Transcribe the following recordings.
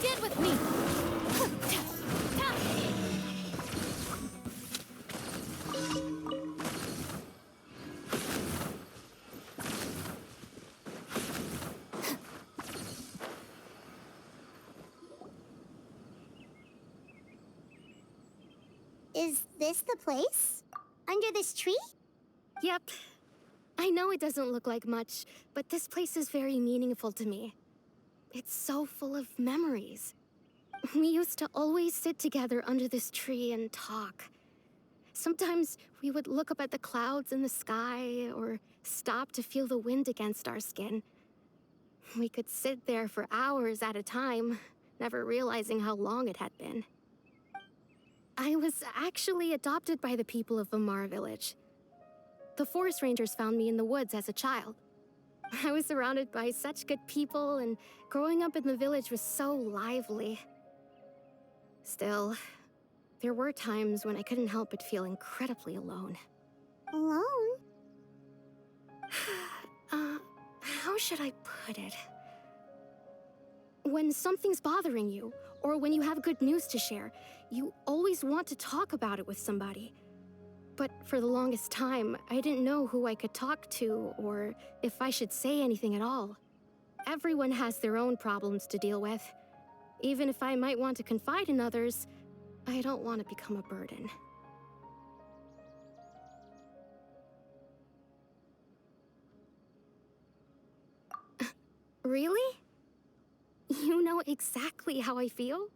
Get with me! Is this the place? Under this tree? Yep. I know it doesn't look like much, but this place is very meaningful to me. It's so full of memories. We used to always sit together under this tree and talk. Sometimes we would look up at the clouds in the sky or stop to feel the wind against our skin. We could sit there for hours at a time, never realizing how long it had been. I was actually adopted by the people of Vamar village. The forest rangers found me in the woods as a child. I was surrounded by such good people, and growing up in the village was so lively. Still, there were times when I couldn't help but feel incredibly alone. Alone? How should I put it? When something's bothering you, or when you have good news to share, you always want to talk about it with somebody. But for the longest time, I didn't know who I could talk to, or if I should say anything at all. Everyone has their own problems to deal with. Even if I might want to confide in others, I don't want to become a burden. Really? You know exactly how I feel?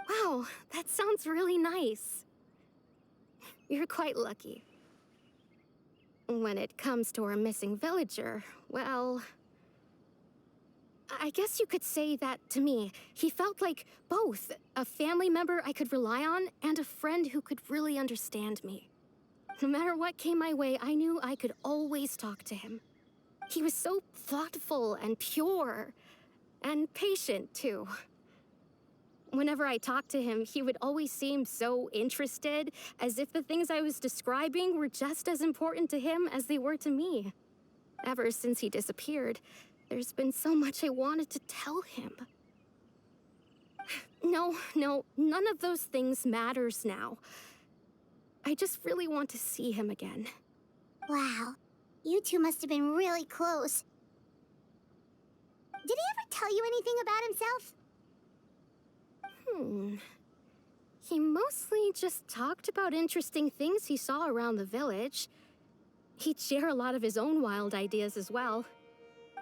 Wow, that sounds really nice. You're quite lucky. When it comes to our missing villager, well, I guess you could say that to me. He felt like both a family member I could rely on and a friend who could really understand me. No matter what came my way, I knew I could always talk to him. He was so thoughtful and pure, and patient too. Whenever I talked to him, he would always seem so interested, as if the things I was describing were just as important to him as they were to me. Ever since he disappeared, there's been so much I wanted to tell him. No, none of those things matters now. I just really want to see him again. Wow. You two must have been really close. Did he ever tell you anything about himself? He mostly just talked about interesting things he saw around the village. He'd share a lot of his own wild ideas as well.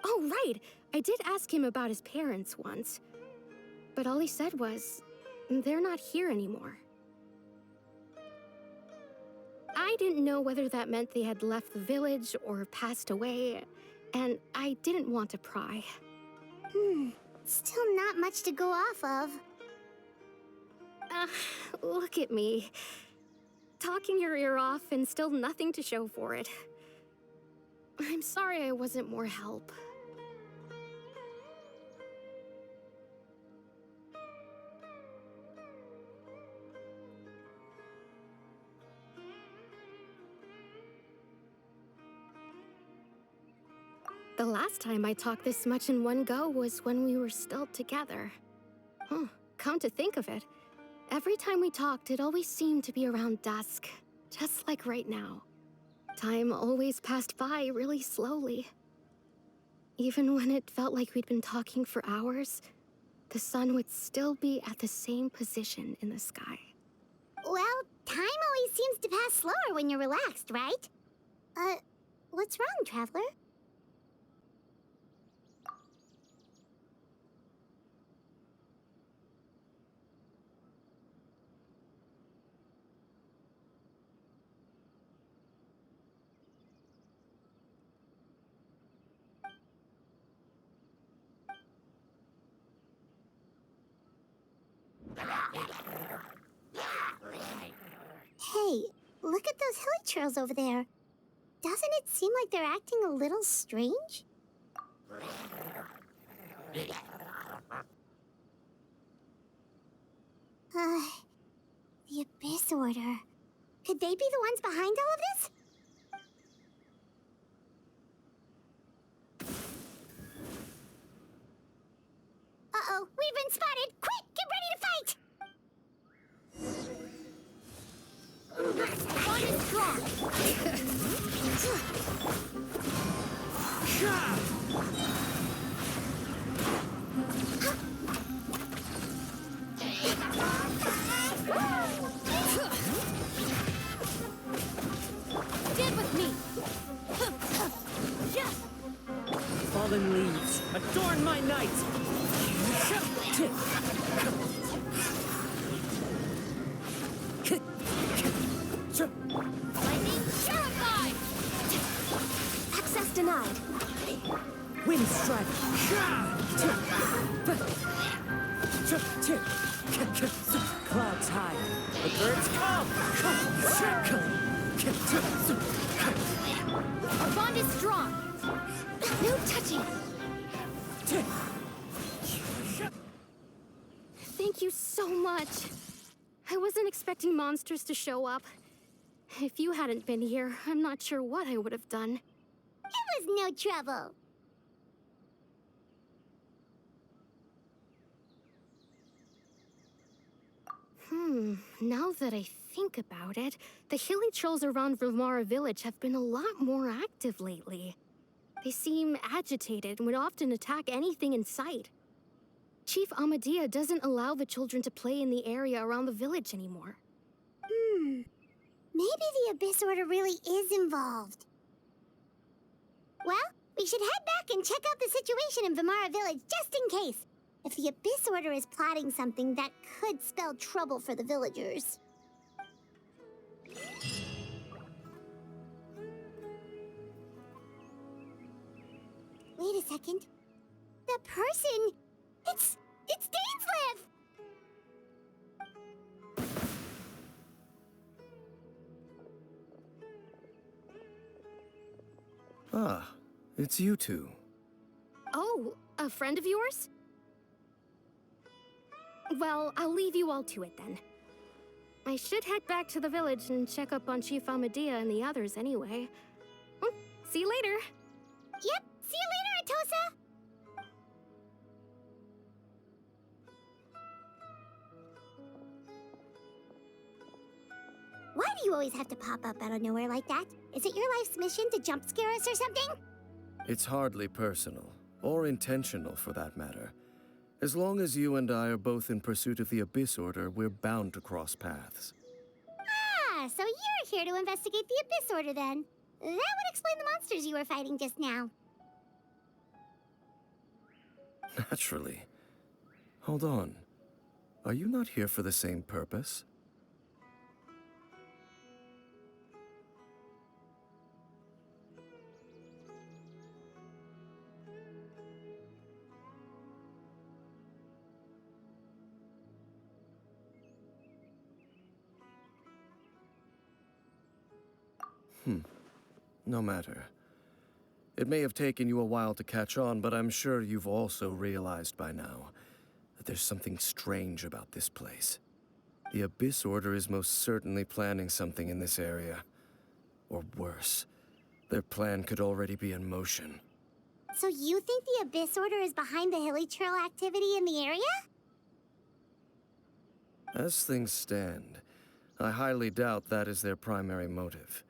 Oh, right! I did ask him about his parents once. But all he said was, they're not here anymore. I didn't know whether that meant they had left the village or passed away, and I didn't want to pry. Still not much to go off of. Look at me. Talking your ear off and still nothing to show for it. I'm sorry I wasn't more help. The last time I talked this much in one go was when we were still together. Come to think of it, every time we talked, it always seemed to be around dusk, just like right now. Time always passed by really slowly. Even when it felt like we'd been talking for hours, the sun would still be at the same position in the sky. Well, time always seems to pass slower when you're relaxed, right? What's wrong, Traveler? Hey, look at those hilly trails over there. Doesn't it seem like they're acting a little strange? The Abyss Order. Could they be the ones behind all of this? Uh-oh, we've been spotted! Quick, get ready to fight! One is strong! Stand with me! Fallen leaves, adorn my night! Lightning terrified! Access denied. Wind strike! Clouds high, the birds come! Our bond is strong. No touching. Thank you so much. I wasn't expecting monsters to show up. If you hadn't been here, I'm not sure what I would have done. It was no trouble. Now that I think about it, the hilly trolls around Vimara village have been a lot more active lately. They seem agitated and would often attack anything in sight. Chief Amadea doesn't allow the children to play in the area around the village anymore. Maybe the Abyss Order really is involved. Well, we should head back and check out the situation in Vimara village just in case. If the Abyss Order is plotting something that could spell trouble for the villagers. Wait a second. That person... It's Dainsleif! Ah, it's you two. Oh, a friend of yours? Well, I'll leave you all to it then. I should head back to the village and check up on Chief Amadea and the others anyway. See you later. Yep, see you later, Atosa! Why do you always have to pop up out of nowhere like that? Is it your life's mission to jump scare us or something? It's hardly personal, or intentional for that matter. As long as you and I are both in pursuit of the Abyss Order, we're bound to cross paths. Ah, so you're here to investigate the Abyss Order then. That would explain the monsters you were fighting just now. Naturally. Hold on. Are you not here for the same purpose? No matter. It may have taken you a while to catch on, but I'm sure you've also realized by now that there's something strange about this place. The Abyss Order is most certainly planning something in this area. Or worse, their plan could already be in motion. So you think the Abyss Order is behind the hilly trail activity in the area? As things stand, I highly doubt that is their primary motive.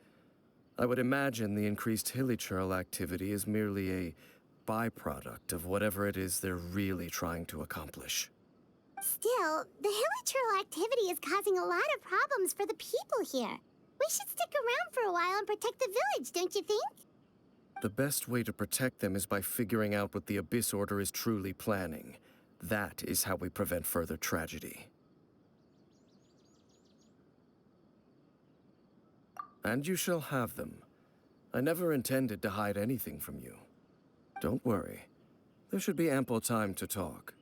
I would imagine the increased hilly trail activity is merely a byproduct of whatever it is they're really trying to accomplish. Still, the hilly trail activity is causing a lot of problems for the people here. We should stick around for a while and protect the village, don't you think? The best way to protect them is by figuring out what the Abyss Order is truly planning. That is how we prevent further tragedy. And you shall have them. I never intended to hide anything from you. Don't worry. There should be ample time to talk.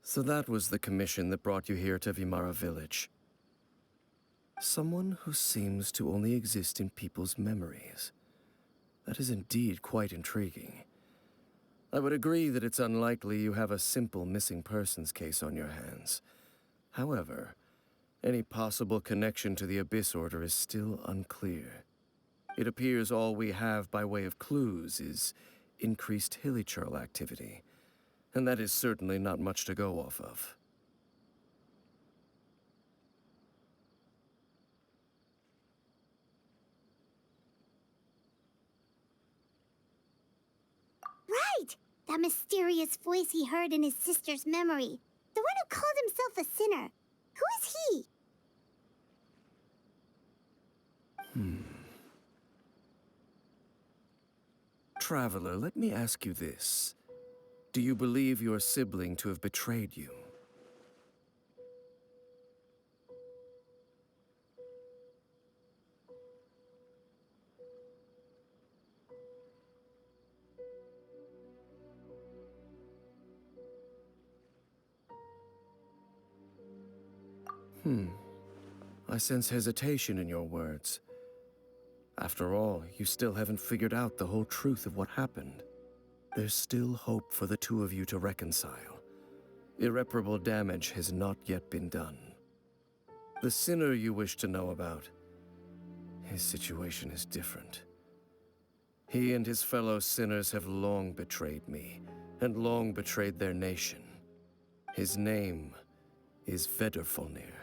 So that was the commission that brought you here to Vimara Village. Someone who seems to only exist in people's memories. That is indeed quite intriguing. I would agree that it's unlikely you have a simple missing persons case on your hands. However, any possible connection to the Abyss Order is still unclear. It appears all we have by way of clues is increased hilichurl activity, and that is certainly not much to go off of. Right! That mysterious voice he heard in his sister's memory. The one who called himself a sinner. Who is he? Traveler, let me ask you this. Do you believe your sibling to have betrayed you? I sense hesitation in your words. After all, you still haven't figured out the whole truth of what happened. There's still hope for the two of you to reconcile. Irreparable damage has not yet been done. The sinner you wish to know about, his situation is different. He and his fellow sinners have long betrayed me, and long betrayed their nation. His name is Vedrfolnir,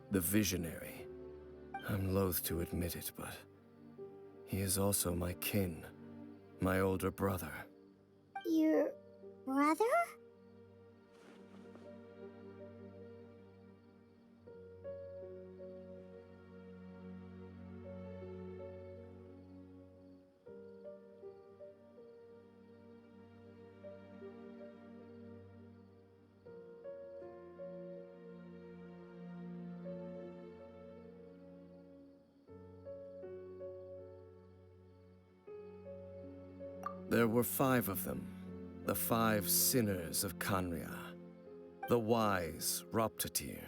the Visionary. I'm loath to admit it, but he is also my kin, my older brother. Your brother? There were 5 of them, the 5 sinners of Kanria. The wise Roptatir,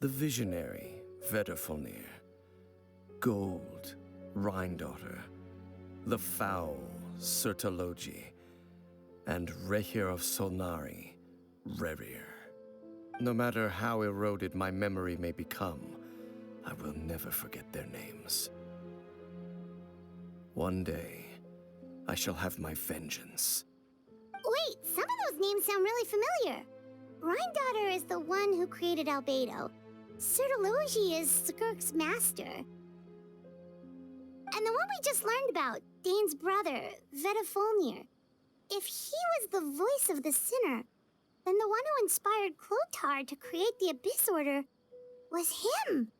the visionary Vedrfolnir, Gold Rhindaughter, the foul Sertalogi, and Rehir of Solnari, Rerir. No matter how eroded my memory may become, I will never forget their names. One day, I shall have my vengeance. Wait, some of those names sound really familiar. Rhindaughter is the one who created Albedo. Sertalogi is Skirk's master. And the one we just learned about, Dane's brother, Vedrfolnir. If he was the voice of the sinner, then the one who inspired Clothar to create the Abyss Order was him.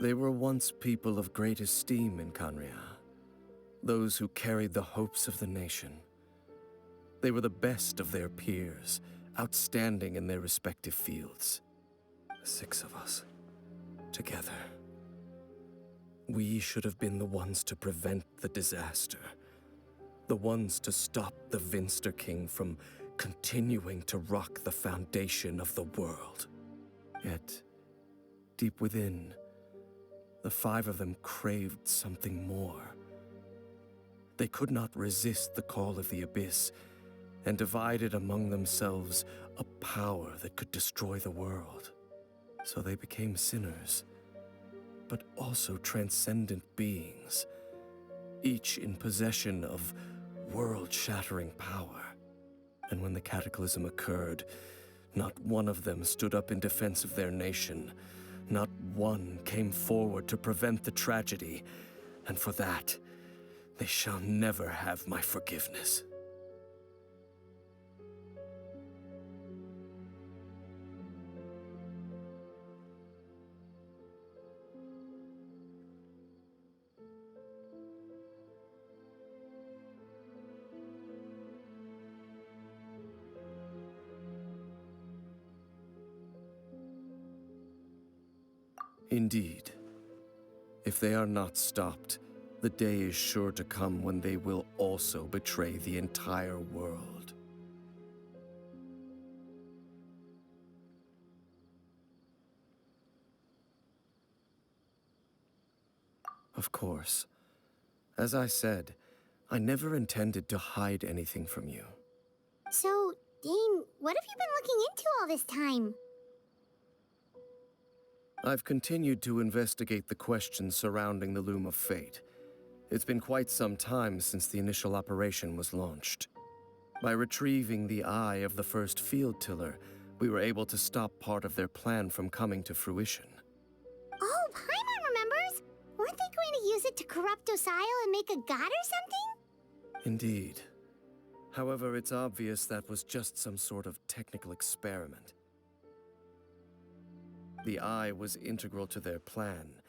They were once people of great esteem in Kanria, those who carried the hopes of the nation. They were the best of their peers, outstanding in their respective fields. The 6 of us, together. We should have been the ones to prevent the disaster. The ones to stop the Vinster King from continuing to rock the foundation of the world. Yet, deep within, the 5 of them craved something more. They could not resist the call of the Abyss, and divided among themselves a power that could destroy the world. So they became sinners, but also transcendent beings, each in possession of world-shattering power. And when the cataclysm occurred, not one of them stood up in defense of their nation. Not one came forward to prevent the tragedy, and for that, they shall never have my forgiveness. Indeed. If they are not stopped, the day is sure to come when they will also betray the entire world. Of course. As I said, I never intended to hide anything from you. So, Dane, what have you been looking into all this time? I've continued to investigate the questions surrounding the Loom of Fate. It's been quite some time since the initial operation was launched. By retrieving the eye of the first field tiller, we were able to stop part of their plan from coming to fruition. Oh, Paimon remembers! Weren't they going to use it to corrupt Osial and make a god or something? Indeed. However, it's obvious that was just some sort of technical experiment. The eye was integral to their plan,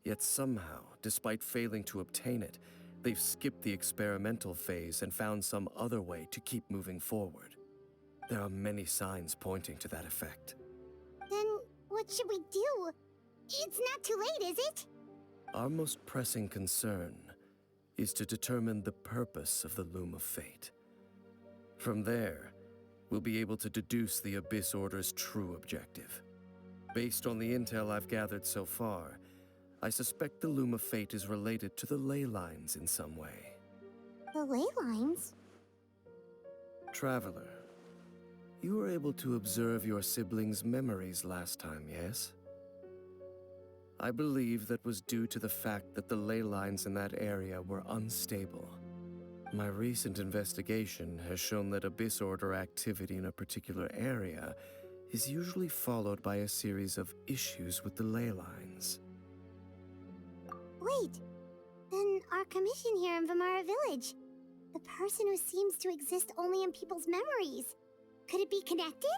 yet somehow, despite failing to obtain it, they've skipped the experimental phase and found some other way to keep moving forward. There are many signs pointing to that effect. Then, what should we do? It's not too late, is it? Our most pressing concern is to determine the purpose of the Loom of Fate. From there, we'll be able to deduce the Abyss Order's true objective. Based on the intel I've gathered so far, I suspect the Loom of Fate is related to the ley lines in some way. The ley lines? Traveler, you were able to observe your siblings' memories last time, yes? I believe that was due to the fact that the ley lines in that area were unstable. My recent investigation has shown that Abyss Order activity in a particular area is usually followed by a series of issues with the ley lines. Wait, then our commission here in Vimara Village. The person who seems to exist only in people's memories. Could it be connected?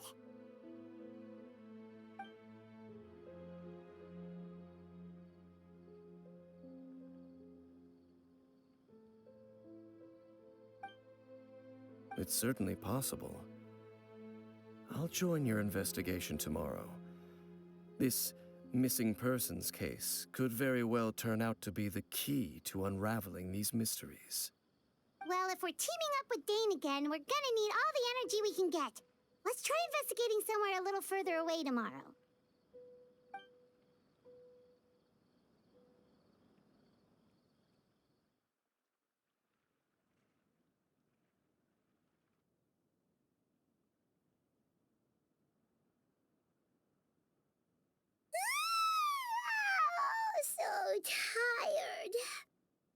It's certainly possible. I'll join your investigation tomorrow. This missing persons case could very well turn out to be the key to unraveling these mysteries. Well, if we're teaming up with Dane again, we're gonna need all the energy we can get. Let's try investigating somewhere a little further away tomorrow. So tired.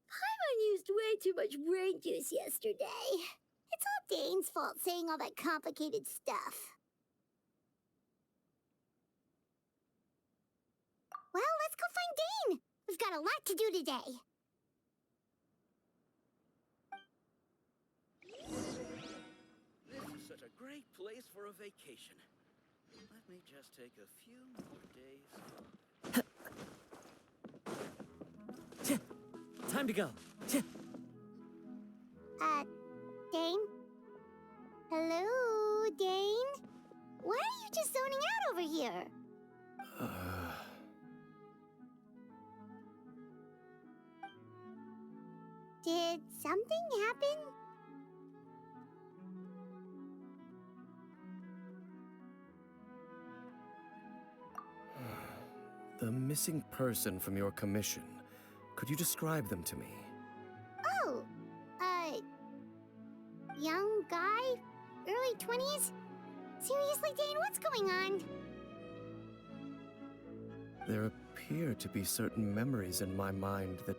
Paimon used way too much brain juice yesterday. It's all Dane's fault saying all that complicated stuff. Well, let's go find Dane. We've got a lot to do today. This is such a great place for a vacation. Let me just take a few more days. Time to go. Dane? Hello, Dane? Why are you just zoning out over here? Did something happen? The missing person from your commission. Could you describe them to me? Oh, young guy? Early 20s? Seriously, Dane, what's going on? There appear to be certain memories in my mind that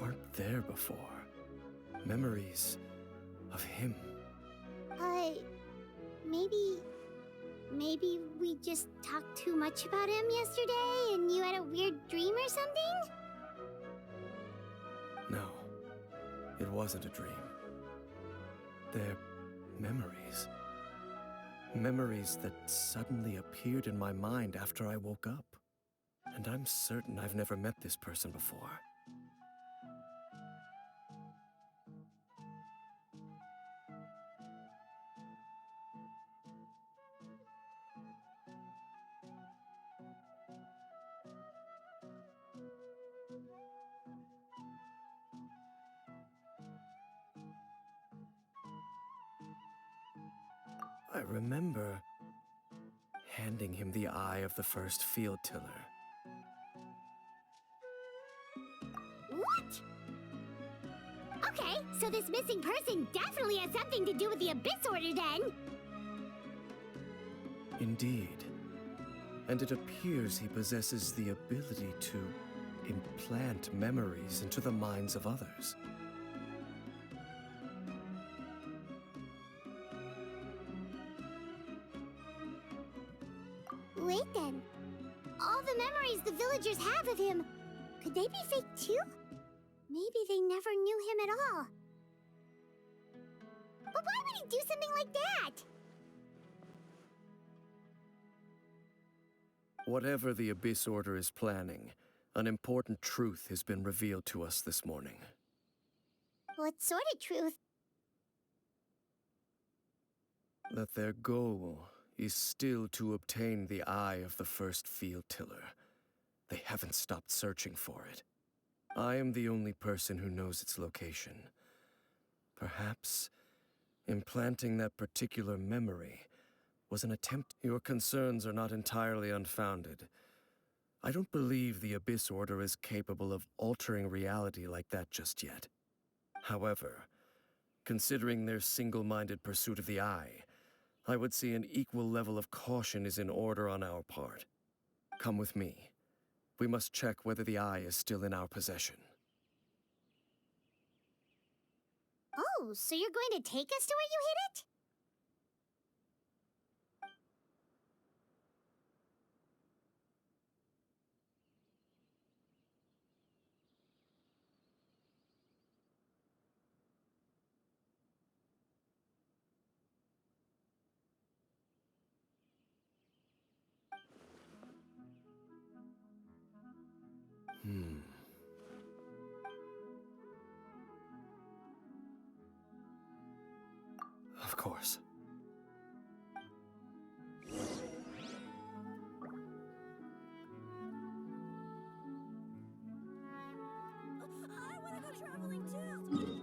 weren't there before. Memories of him. Maybe we just talked too much about him yesterday and you had a weird dream or something? No, it wasn't a dream. They're memories. Memories that suddenly appeared in my mind after I woke up. And I'm certain I've never met this person before. I remember handing him the eye of the first field tiller. What? Okay, so this missing person definitely has something to do with the Abyss Order then. Indeed. And it appears he possesses the ability to implant memories into the minds of others. Wait then. All the memories the villagers have of him, could they be fake too? Maybe they never knew him at all. But why would he do something like that? Whatever the Abyss Order is planning, an important truth has been revealed to us this morning. What sort of truth? That their goal is still to obtain the eye of the first field tiller. They haven't stopped searching for it. I am the only person who knows its location. Perhaps implanting that particular memory was an attempt. Your concerns are not entirely unfounded. I don't believe the Abyss Order is capable of altering reality like that just yet. However, considering their single-minded pursuit of the eye, I would say an equal level of caution is in order on our part. Come with me. We must check whether the eye is still in our possession. Oh, so you're going to take us to where you hid it? Of course. I want to go traveling too!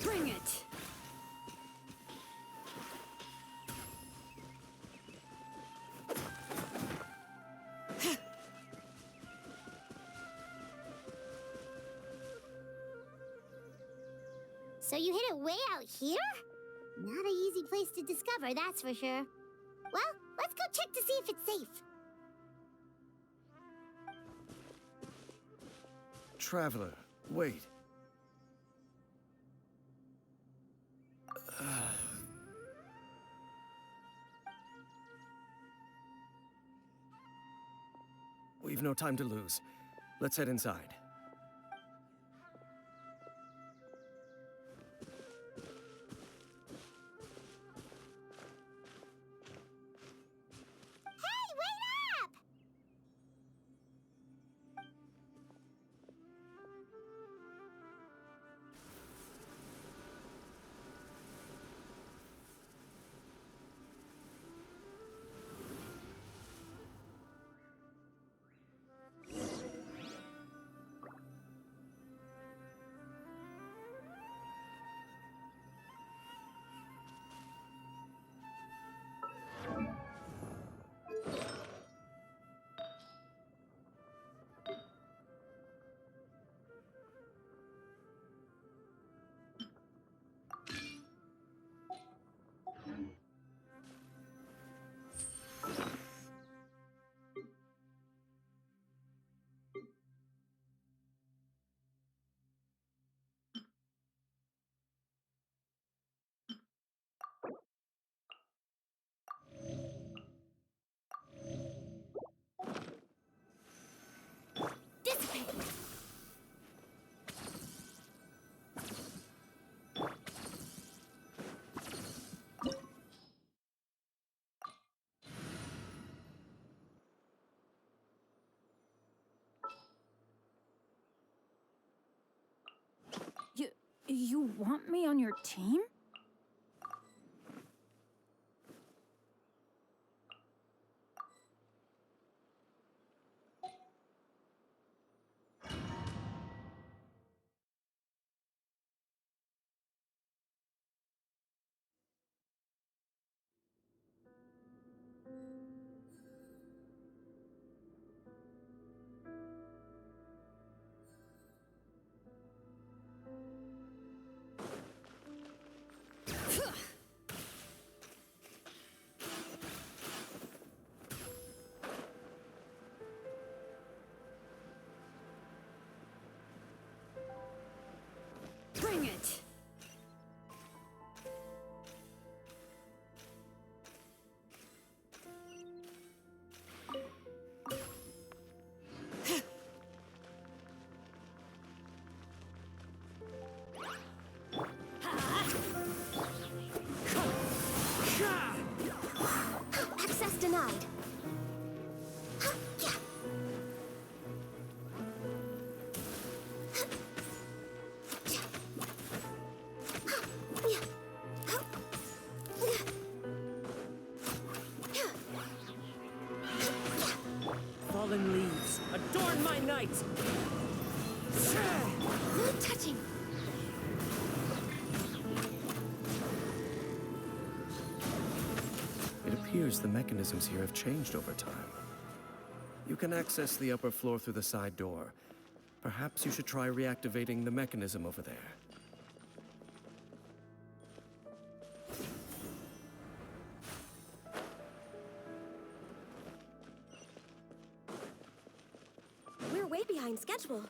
Bring it! So you hid it way out here? Not an easy place to discover, that's for sure. Well, let's go check to see if it's safe. Traveler, wait. We've no time to lose. Let's head inside. Hey, wait up! You want me on your team? Bring it! Access denied. Fallen leaves, adorn my night! No touching. It appears the mechanisms here have changed over time. You can access the upper floor through the side door. Perhaps you should try reactivating the mechanism over there. We're way behind schedule.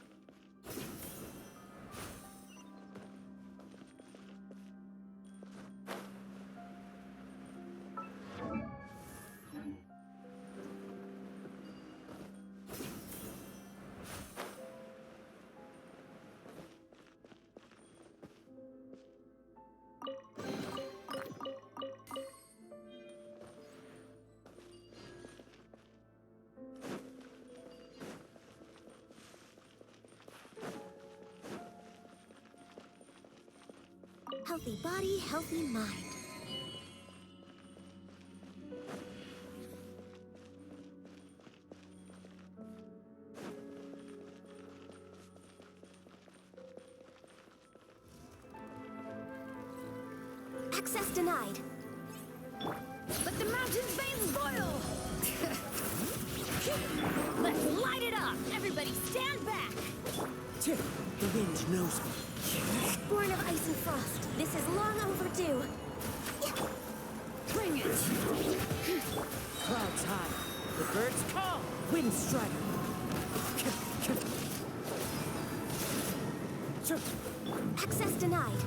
Healthy body, healthy mind. Access denied. Let the mountain's veins boil! Let's light it up! Everybody stand back! The wind knows me. Born of ice and frost. This is long overdue. Bring it! Clouds high, the birds call, wind strider. Access denied.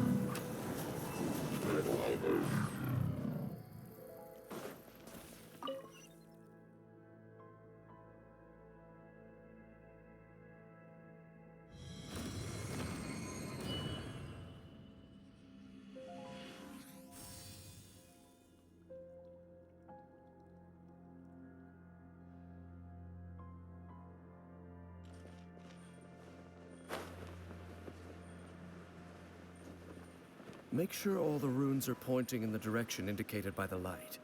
Make sure all the runes are pointing in the direction indicated by the light.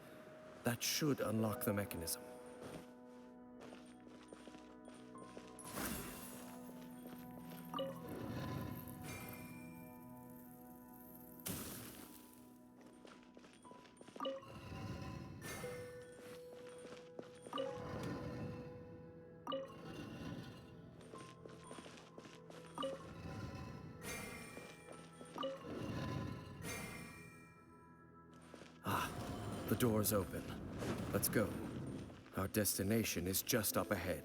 That should unlock the mechanism. The door's open. Let's go. Our destination is just up ahead.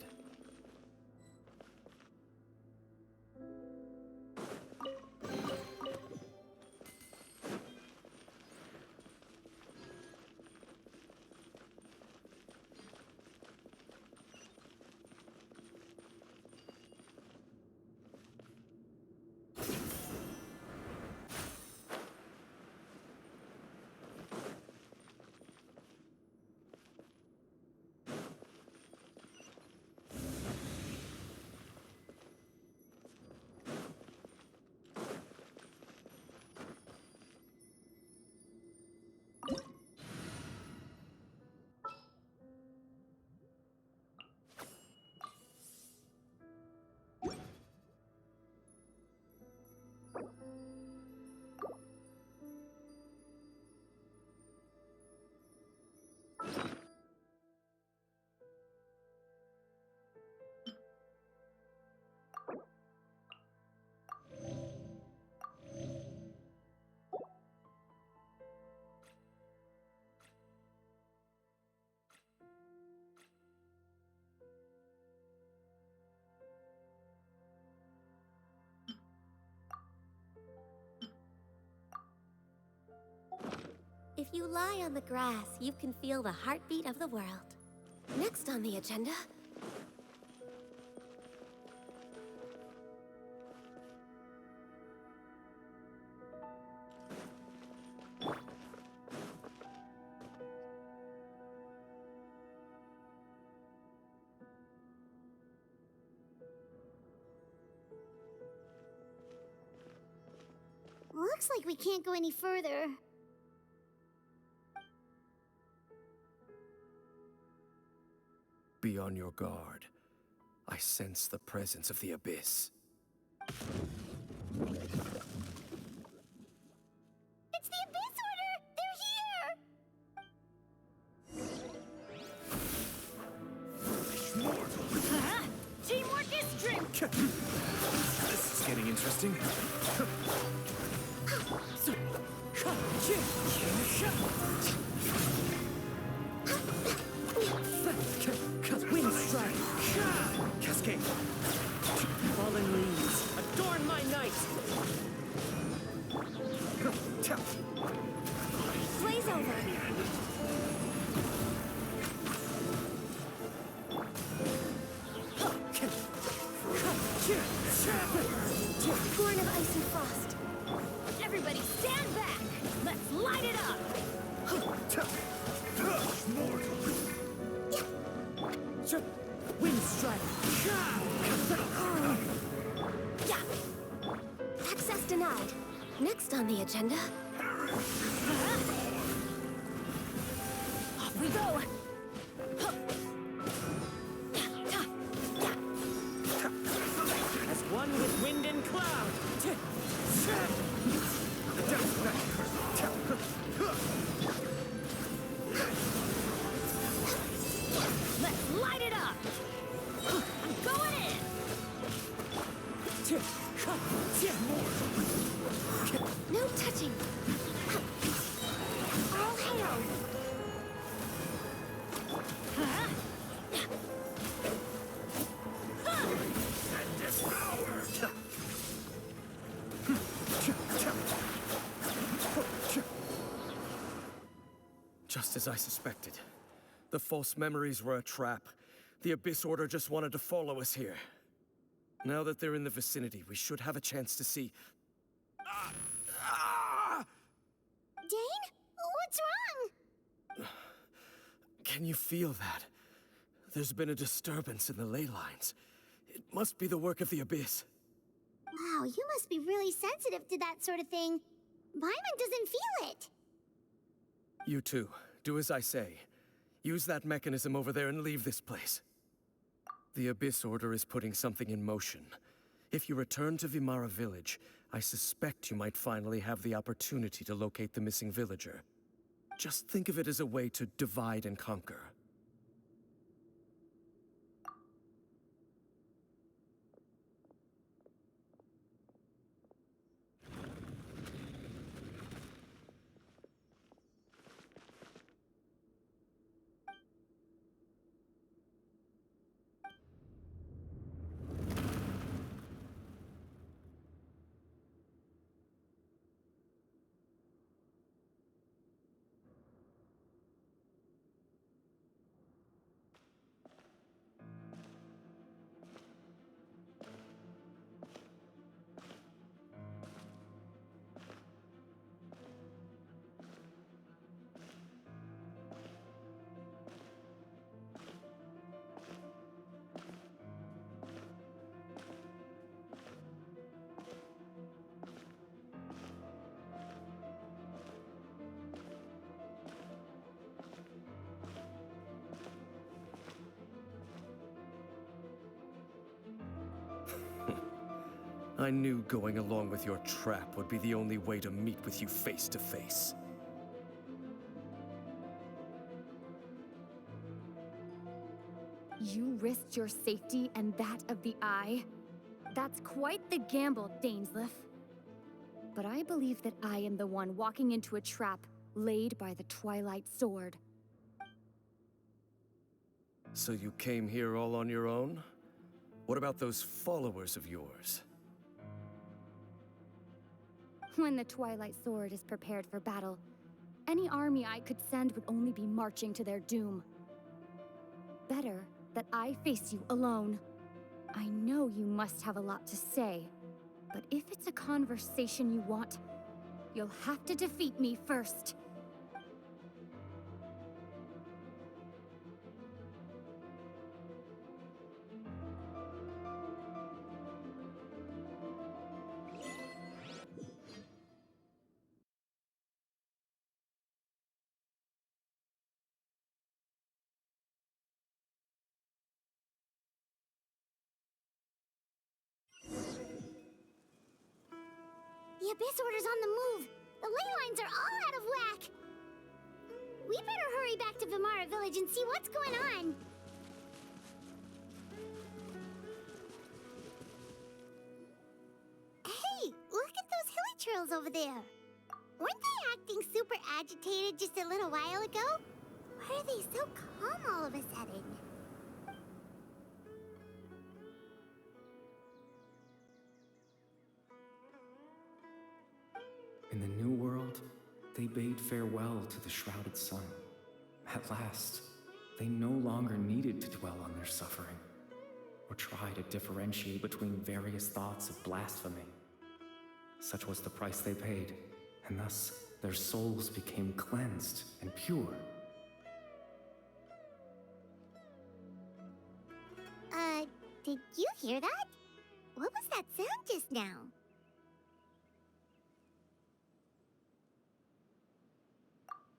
lie on the grass, you can feel the heartbeat of the world. Next on the agenda... Looks like we can't go any further. Be on your guard. I sense the presence of the Abyss. It's the Abyss Order! They're here! Teamwork is strength! This is getting interesting. Wind strike! Cascade! Fallen leaves, adorn my night! Blaze over! Born of ice and frost. Everybody stand back! Let's light it up! Wind strike! Access denied. Next on the agenda... Off we go! As one with wind and cloud! Let's light it up! I'm going in! No touching! All hail! Just as I suspected. The false memories were a trap. The Abyss Order just wanted to follow us here. Now that they're in the vicinity, we should have a chance to see... Dane? What's wrong? Can you feel that? There's been a disturbance in the ley lines. It must be the work of the Abyss. Wow, you must be really sensitive to that sort of thing. Paimon doesn't feel it. You too. Do as I say. Use that mechanism over there and leave this place. The Abyss Order is putting something in motion. If you return to Vimara Village, I suspect you might finally have the opportunity to locate the missing villager. Just think of it as a way to divide and conquer. I knew going along with your trap would be the only way to meet with you face to face. You risked your safety and that of the Eye? That's quite the gamble, Dainsleif. But I believe that I am the one walking into a trap laid by the Twilight Sword. So you came here all on your own? What about those followers of yours? When the Twilight Sword is prepared for battle, Any army I could send would only be marching to their doom. Better that I face you alone. I know you must have a lot to say, but if it's a conversation you want, you'll have to defeat me first. The Abyss Order's on the move. The ley lines are all out of whack. We better hurry back to Vimara Village and see what's going on. Hey, look at those hilly churls over there. Weren't they acting super agitated just a little while ago? Why are they so calm all of a sudden? In the New World, they bade farewell to the shrouded sun. At last, they no longer needed to dwell on their suffering, or try to differentiate between various thoughts of blasphemy. Such was the price they paid, and thus their souls became cleansed and pure. Did you hear that? What was that sound just now?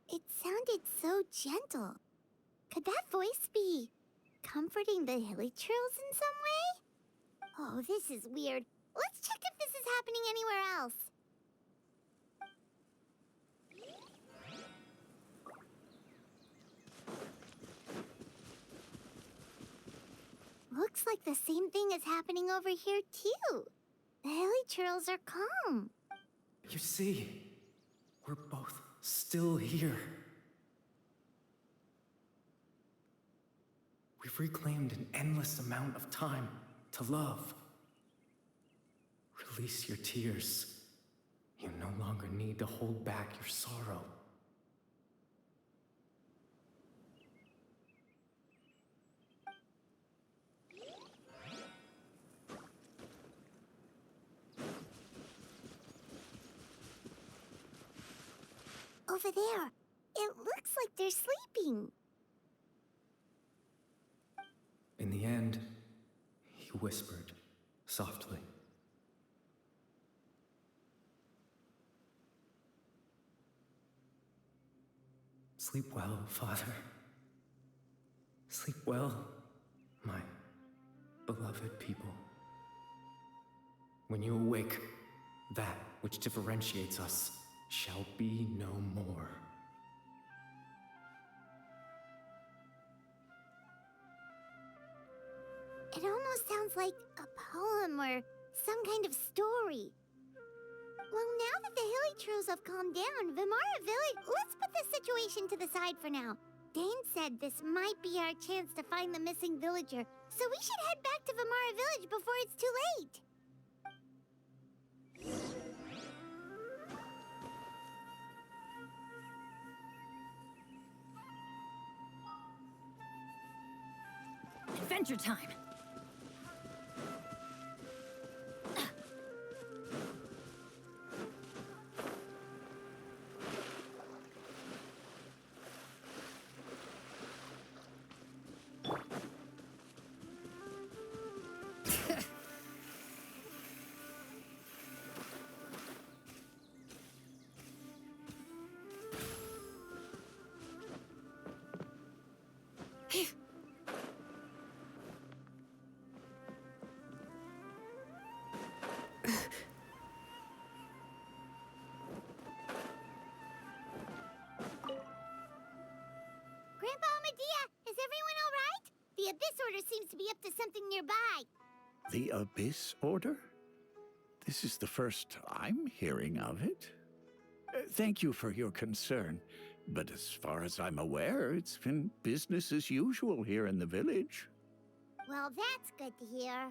It sounded so gentle. Could that voice be comforting the hilly churls in some way? Oh, this is weird. Let's check if this is happening anywhere else. Looks like the same thing is happening over here, too. The hilly churls are calm. You see, we're both still here. We've reclaimed an endless amount of time to love. Release your tears. You no longer need to hold back your sorrow. Over there. It looks like they're sleeping. In the end, he whispered softly. Sleep well, Father. Sleep well, my beloved people. When you awake, that which differentiates us shall be no more. It almost sounds like a poem or some kind of story. Well, now that the hilly churls have calmed down, Vimara Village, let's put this situation to the side for now. Dane said this might be our chance to find the missing villager, so we should head back to Vimara Village before it's too late. Adventure time! Grandpa Medea, is everyone all right? The Abyss Order seems to be up to something nearby. The Abyss Order? This is the first I'm hearing of it. Thank you for your concern, but as far as I'm aware, it's been business as usual here in the village. Well, that's good to hear.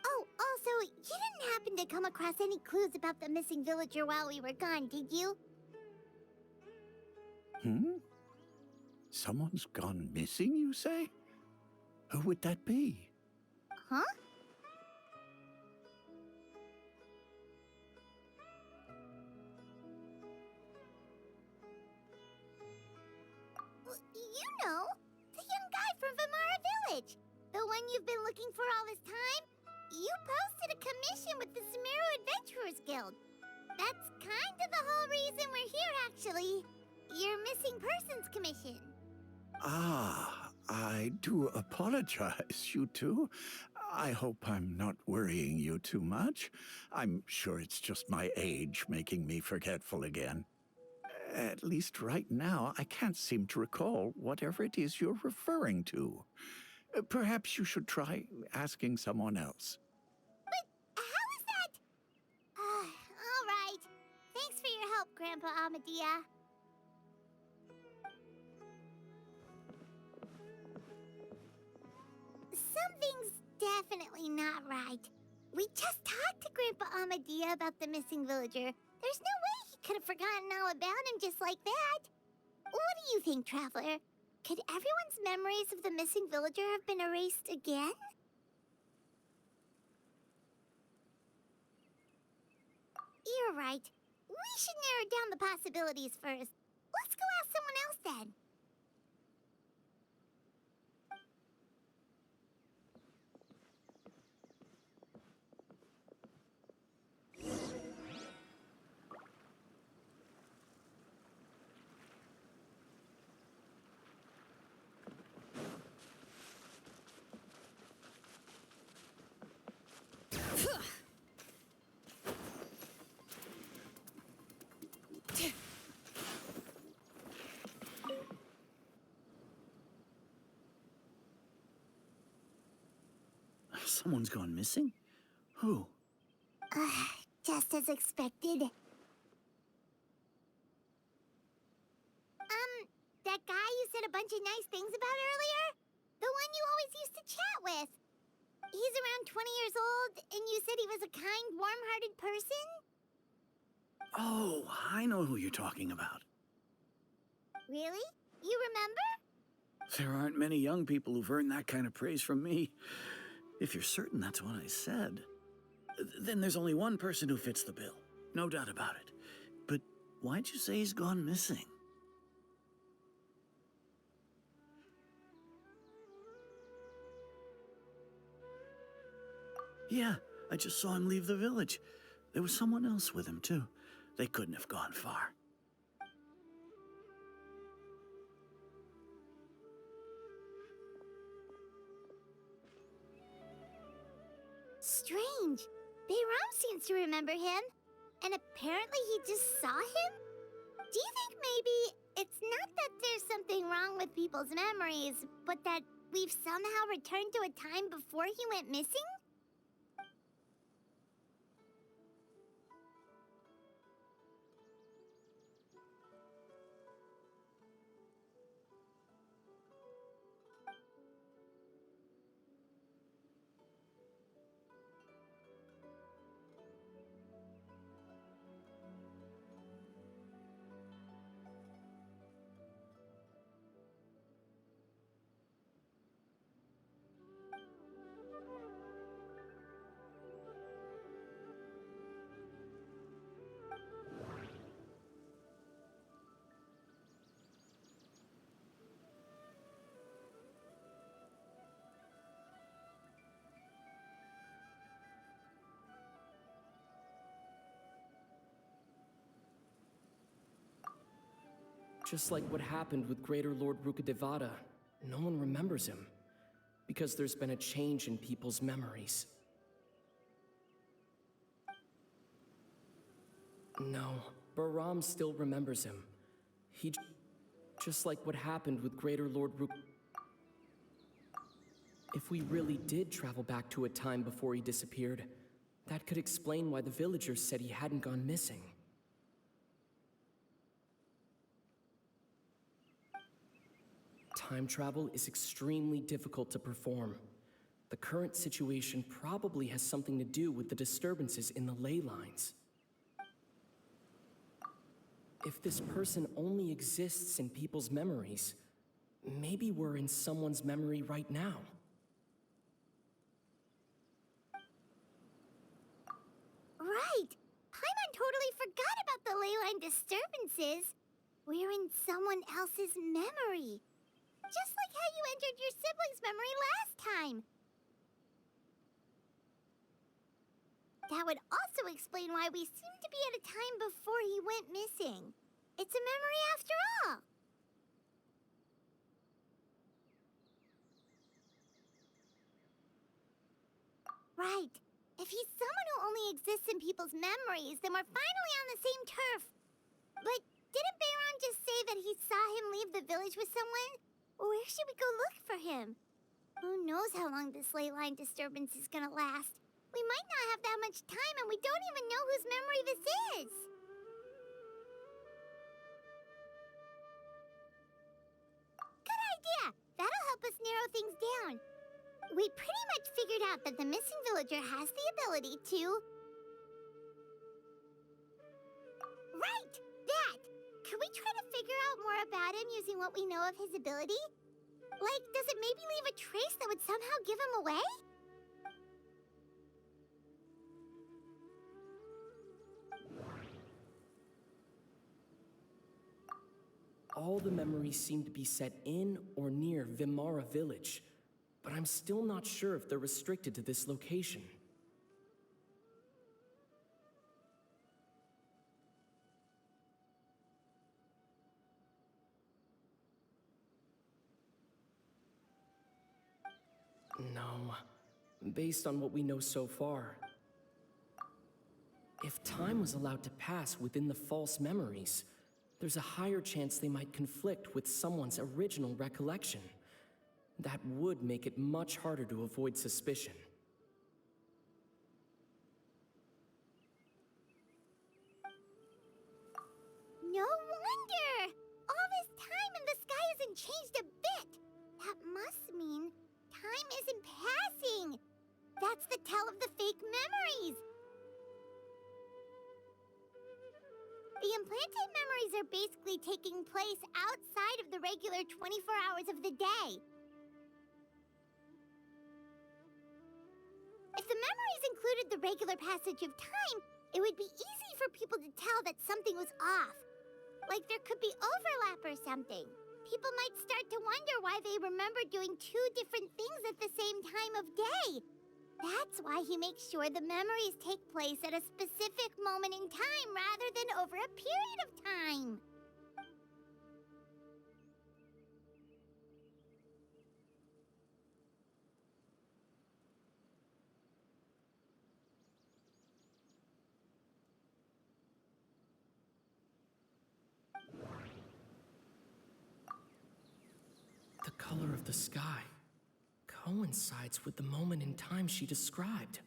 Oh, also, you didn't happen to come across any clues about the missing villager while we were gone, did you? Hmm? Someone's gone missing, you say? Who would that be? Huh? You know, the young guy from Vamara Village. The one you've been looking for all this time. You posted a commission with the Sumeru Adventurers Guild. That's kind of the whole reason we're here, actually. Your missing persons commission. Ah, I do apologize, you two. I hope I'm not worrying you too much. I'm sure it's just my age making me forgetful again. At least right now, I can't seem to recall whatever it is you're referring to. Perhaps you should try asking someone else. But how is that? All right. Thanks for your help, Grandpa Amadia. Something's definitely not right. We just talked to Grandpa Amadia about the missing villager. There's no way he could have forgotten all about him just like that. What do you think, Traveler? Could everyone's memories of the missing villager have been erased again? You're right. We should narrow down the possibilities first. Let's go ask someone else then. Someone's gone missing? Who? Just as expected. That guy you said a bunch of nice things about earlier? The one you always used to chat with. He's around 20 years old, and you said he was a kind, warm-hearted person? Oh, I know who you're talking about. Really? You remember? There aren't many young people who've earned that kind of praise from me. If you're certain that's what I said, then there's only one person who fits the bill. No doubt about it. But why'd you say he's gone missing? Yeah, I just saw him leave the village. There was someone else with him, too. They couldn't have gone far. Strange. Bayram seems to remember him. And apparently he just saw him? Do you think maybe it's not that there's something wrong with people's memories, but that we've somehow returned to a time before he went missing? Just like what happened with Greater Lord Rukadevada, no one remembers him. Because there's been a change in people's memories. No, Bahram still remembers him. Just like what happened with Greater Lord Ruk... If we really did travel back to a time before he disappeared, that could explain why the villagers said he hadn't gone missing. Time travel is extremely difficult to perform. The current situation probably has something to do with the disturbances in the ley lines. If this person only exists in people's memories, maybe we're in someone's memory right now. Right! Paimon totally forgot about the ley line disturbances. We're in someone else's memory. Just like how you entered your sibling's memory last time. That would also explain why we seem to be at a time before he went missing. It's a memory after all. Right. If he's someone who only exists in people's memories, then we're finally on the same turf. But didn't Bayron just say that he saw him leave the village with someone? Where should we go look for him? Who knows how long this ley line disturbance is gonna last? We might not have that much time, and we don't even know whose memory this is. Good idea! That'll help us narrow things down. We pretty much figured out that the missing villager has the ability to... Right! That! Could we try to figure out more about him using what we know of his ability? Like, does it maybe leave a trace that would somehow give him away? All the memories seem to be set in or near Vimara village, but I'm still not sure if they're restricted to this location. No, based on what we know so far. If time was allowed to pass within the false memories, there's a higher chance they might conflict with someone's original recollection. That would make it much harder to avoid suspicion. No wonder! All this time and the sky hasn't changed a bit! That must mean time isn't passing! That's the tell of the fake memories! The implanted memories are basically taking place outside of the regular 24 hours of the day. If the memories included the regular passage of time, it would be easy for people to tell that something was off. Like there could be overlap or something. People might start to wonder why they remember doing two different things at the same time of day. That's why he makes sure the memories take place at a specific moment in time rather than over a period of time. The color of the sky coincides with the moment in time she described.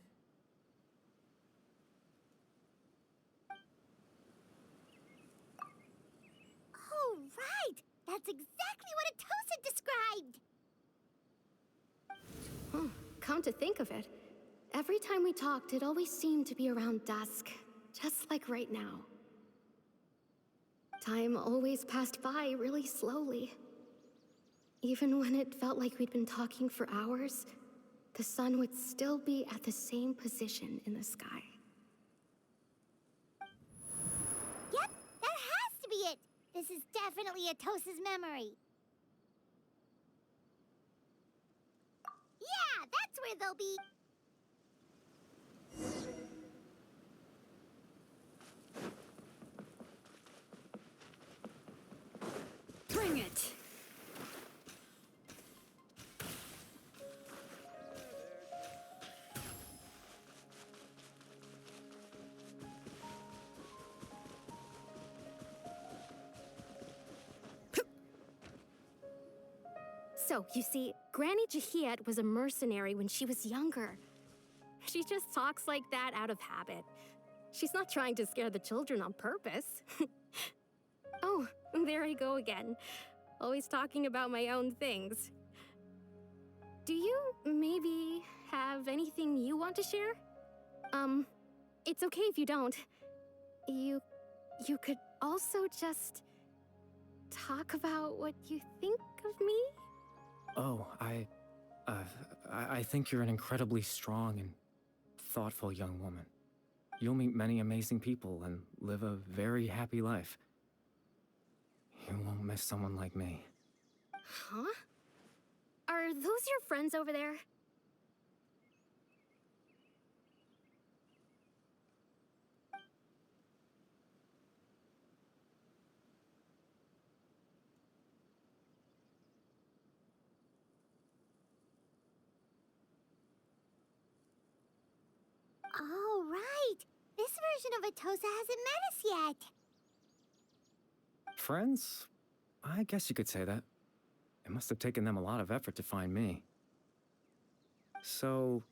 Oh, right! That's exactly what Atosa described! Come to think of it, every time we talked, it always seemed to be around dusk, just like right now. Time always passed by really slowly. Even when it felt like we'd been talking for hours, the sun would still be at the same position in the sky. Yep, that has to be it! This is definitely Atosa's memory. Yeah, that's where they'll be. Bring it! So, you see, Granny Jahiet was a mercenary when she was younger. She just talks like that out of habit. She's not trying to scare the children on purpose. Oh, there I go again. Always talking about my own things. Do you maybe have anything you want to share? It's okay if you don't. You could also just talk about what you think of me? Oh, I think you're an incredibly strong and thoughtful young woman. You'll meet many amazing people and live a very happy life. You won't miss someone like me. Huh? Are those your friends over there? Oh, right. This version of Atosa hasn't met us yet. Friends? I guess you could say that. It must have taken them a lot of effort to find me. So,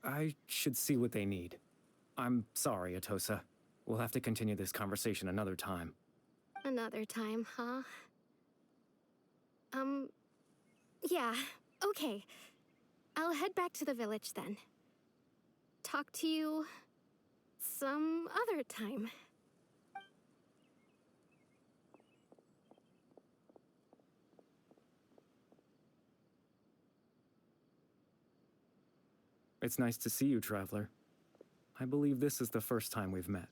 I should see what they need. I'm sorry, Atosa. We'll have to continue this conversation another time. Another time, huh? Yeah, okay. I'll head back to the village then. Talk to you some other time. It's nice to see you, Traveler. I believe this is the first time we've met.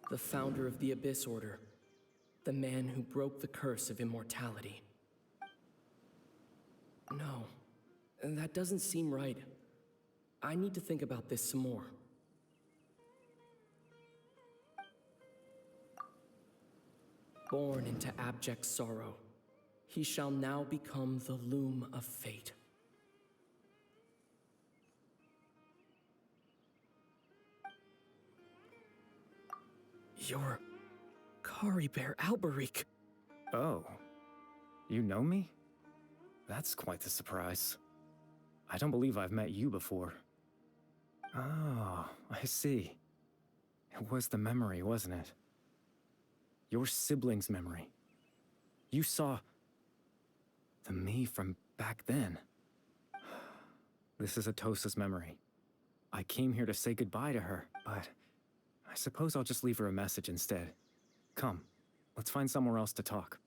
The founder of the Abyss Order. The man who broke the curse of immortality. No, that doesn't seem right. I need to think about this some more. Born into abject sorrow, he shall now become the loom of fate. You're Kari Bear Alberic. Oh, you know me? That's quite the surprise. I don't believe I've met you before. Oh, I see. It was the memory, wasn't it? Your sibling's memory. You saw the me from back then. This is Atosa's memory. I came here to say goodbye to her, but I suppose I'll just leave her a message instead. Come, let's find somewhere else to talk.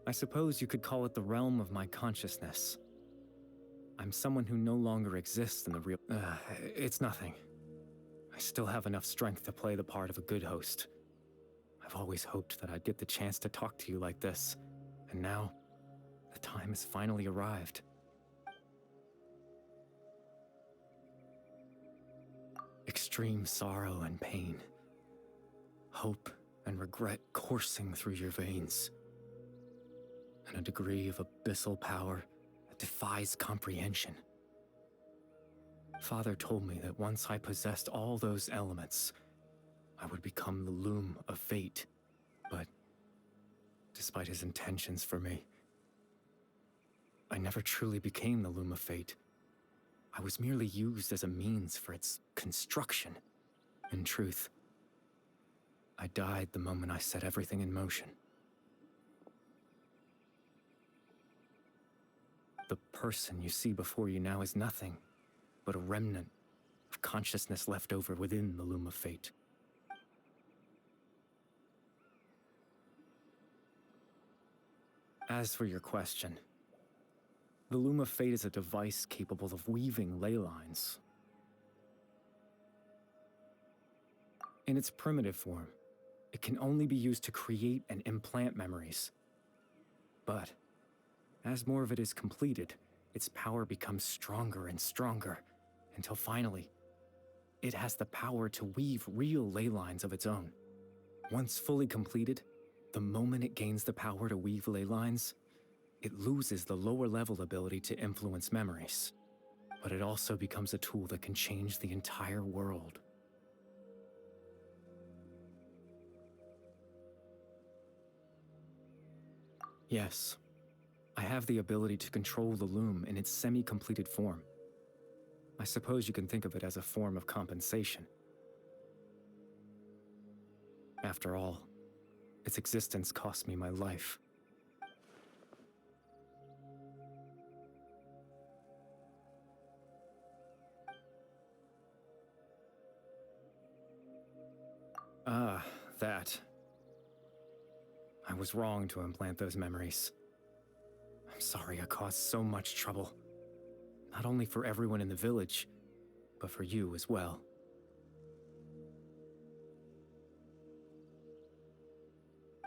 I suppose you could call it the realm of my consciousness. I'm someone who no longer exists in the real... it's nothing. I still have enough strength to play the part of a good host. I've always hoped that I'd get the chance to talk to you like this, and now, the time has finally arrived. Extreme sorrow and pain. Hope and regret coursing through your veins. And a degree of abyssal power that defies comprehension. Father told me that once I possessed all those elements, I would become the loom of fate. But despite his intentions for me, I never truly became the loom of fate. I was merely used as a means for its construction. In truth, I died the moment I set everything in motion. The person you see before you now is nothing but a remnant of consciousness left over within the loom of fate. As for your question, the loom of fate is a device capable of weaving ley lines. In its primitive form, it can only be used to create and implant memories. But as more of it is completed, its power becomes stronger and stronger, until finally, it has the power to weave real ley lines of its own. Once fully completed, the moment it gains the power to weave ley lines, it loses the lower-level ability to influence memories. But it also becomes a tool that can change the entire world. Yes, I have the ability to control the loom in its semi-completed form. I suppose you can think of it as a form of compensation. After all, its existence cost me my life. Ah, that. I was wrong to implant those memories. I'm sorry I caused so much trouble. Not only for everyone in the village, but for you as well.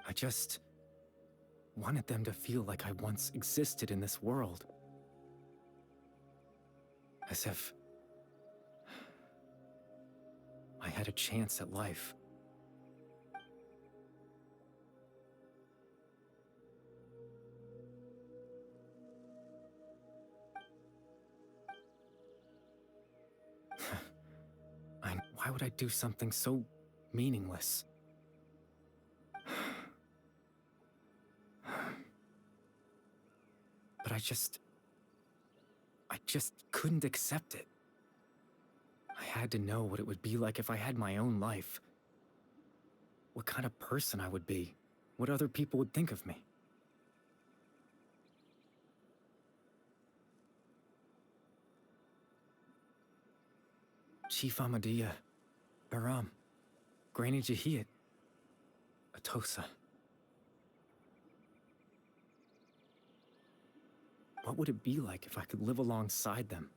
I just wanted them to feel like I once existed in this world. As if I had a chance at life. Why would I do something so meaningless? But I just couldn't accept it. I had to know what it would be like if I had my own life. What kind of person I would be. What other people would think of me. Chief Ahmadiyya, Baram, Granny Jahiyat, Atosa. What would it be like if I could live alongside them?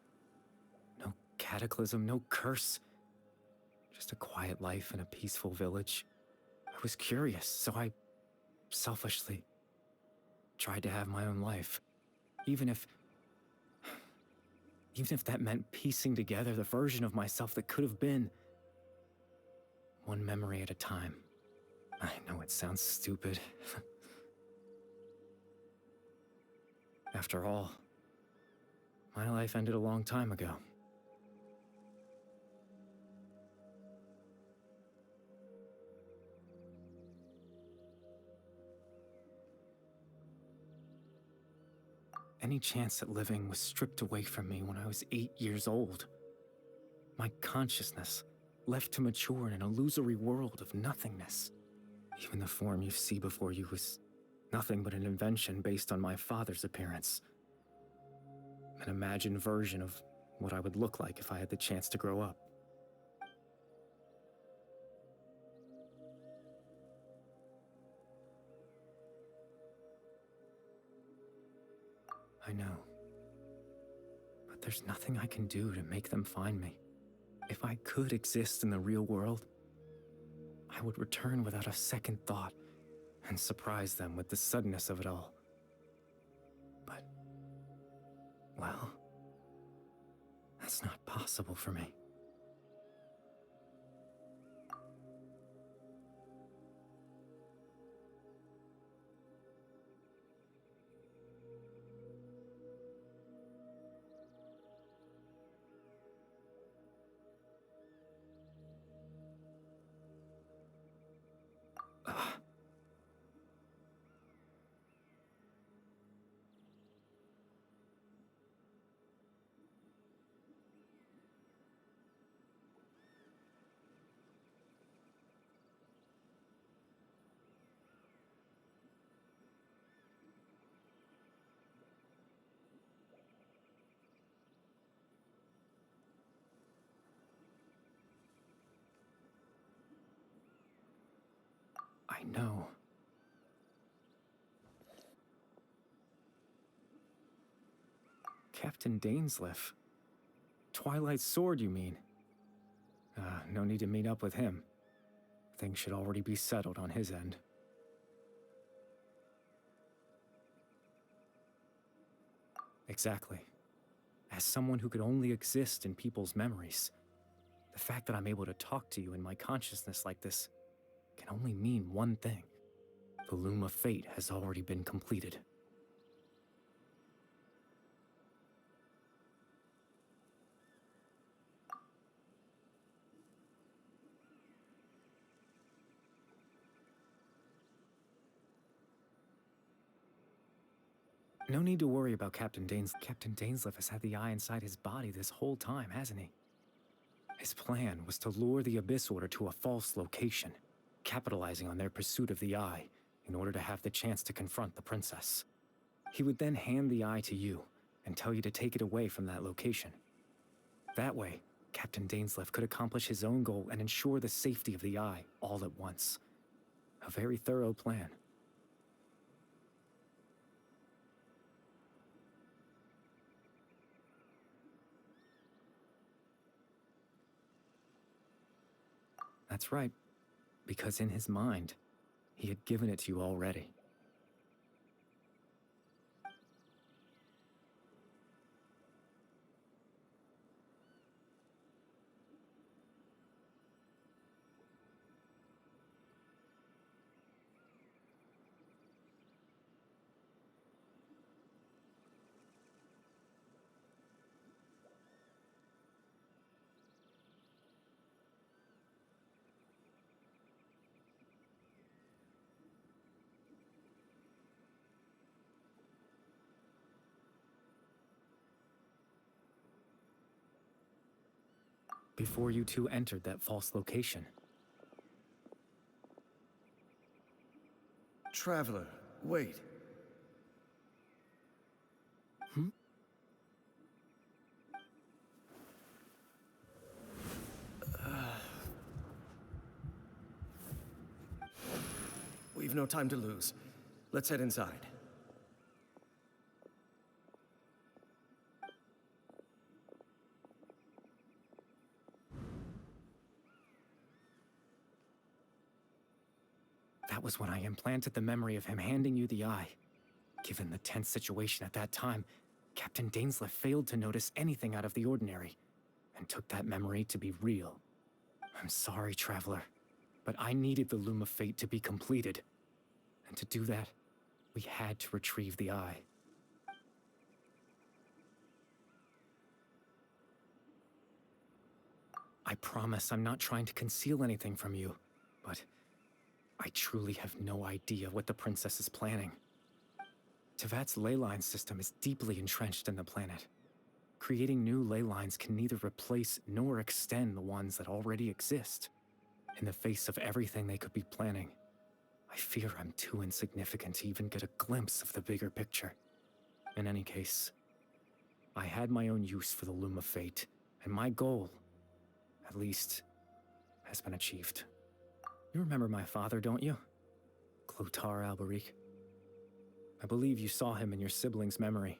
No cataclysm, no curse. Just a quiet life in a peaceful village. I was curious, so I selfishly tried to have my own life. Even if that meant piecing together the version of myself that could have been. One memory at a time. I know it sounds stupid. After all, my life ended a long time ago. Any chance at living was stripped away from me when I was 8 years old. My consciousness left to mature in an illusory world of nothingness. Even the form you see before you was nothing but an invention based on my father's appearance. An imagined version of what I would look like if I had the chance to grow up. I know. But there's nothing I can do to make them find me. If I could exist in the real world, I would return without a second thought and surprise them with the suddenness of it all. But, well, that's not possible for me. I know. Captain Dainsleif. Twilight's sword, you mean? No need to meet up with him. Things should already be settled on his end. Exactly. As someone who could only exist in people's memories, the fact that I'm able to talk to you in my consciousness like this can only mean one thing. The Loom of Fate has already been completed. No need to worry about Captain Dainsleif. Captain Dainsleif has had the eye inside his body this whole time, hasn't he? His plan was to lure the Abyss Order to a false location, capitalizing on their pursuit of the eye in order to have the chance to confront the princess. He would then hand the eye to you and tell you to take it away from that location. That way, Captain Dainsleif could accomplish his own goal and ensure the safety of the eye all at once. A very thorough plan. That's right, because in his mind, he had given it to you already. Before you two entered that false location. Traveler, wait. We've no time to lose. Let's head inside. That was when I implanted the memory of him handing you the eye. Given the tense situation at that time, Captain Dainsleif failed to notice anything out of the ordinary, and took that memory to be real. I'm sorry, Traveler, but I needed the Loom of Fate to be completed. And to do that, we had to retrieve the eye. I promise I'm not trying to conceal anything from you, but I truly have no idea what the princess is planning. Tevat's ley line system is deeply entrenched in the planet. Creating new ley lines can neither replace nor extend the ones that already exist. In the face of everything they could be planning, I fear I'm too insignificant to even get a glimpse of the bigger picture. In any case, I had my own use for the Loom of Fate, and my goal, at least, has been achieved. You remember my father, don't you? Clotar Alberic. I believe you saw him in your sibling's memory.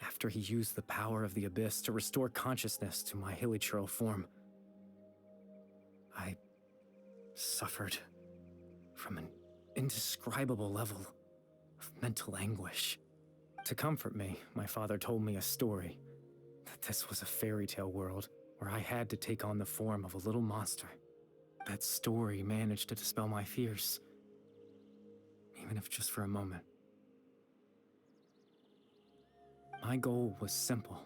After he used the power of the Abyss to restore consciousness to my hilichurl form, I suffered from an indescribable level of mental anguish. To comfort me, my father told me a story, that this was a fairy tale world where I had to take on the form of a little monster. That story managed to dispel my fears, even if just for a moment. My goal was simple: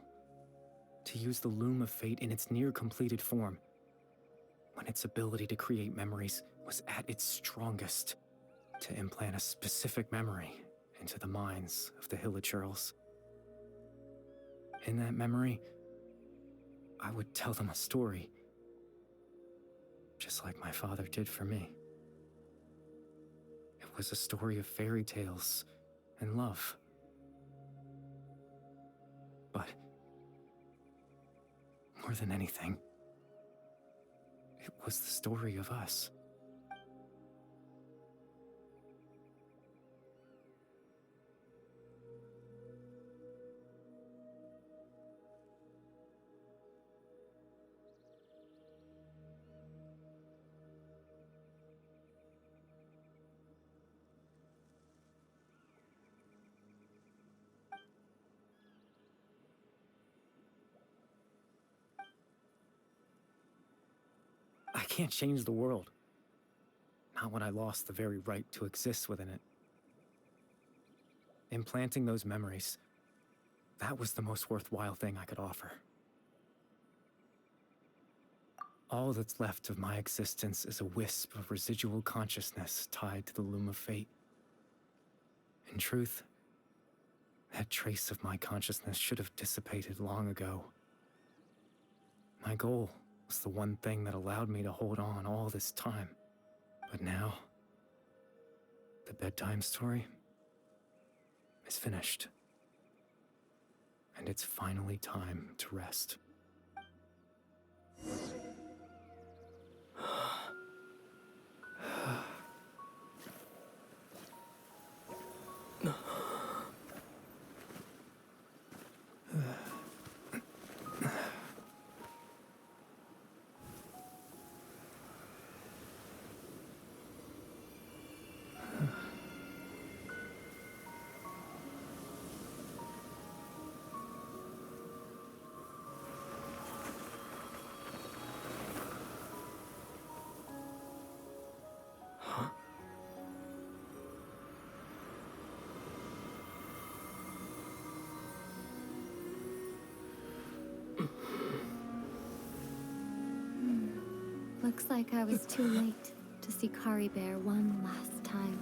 to use the Loom of Fate in its near-completed form, when its ability to create memories was at its strongest, to implant a specific memory into the minds of the hilichurls. In that memory, I would tell them a story, just like my father did for me. It was a story of fairy tales and love. But more than anything, It was the story of us. I can't change the world. Not when I lost the very right to exist within it. Implanting those memories, that was the most worthwhile thing I could offer. All that's left of my existence is a wisp of residual consciousness tied to the loom of fate. In truth, that trace of my consciousness should have dissipated long ago. My goal was the one thing that allowed me to hold on all this time. But now, the bedtime story is finished. And it's finally time to rest. Looks like I was too late to see Kari Bear one last time.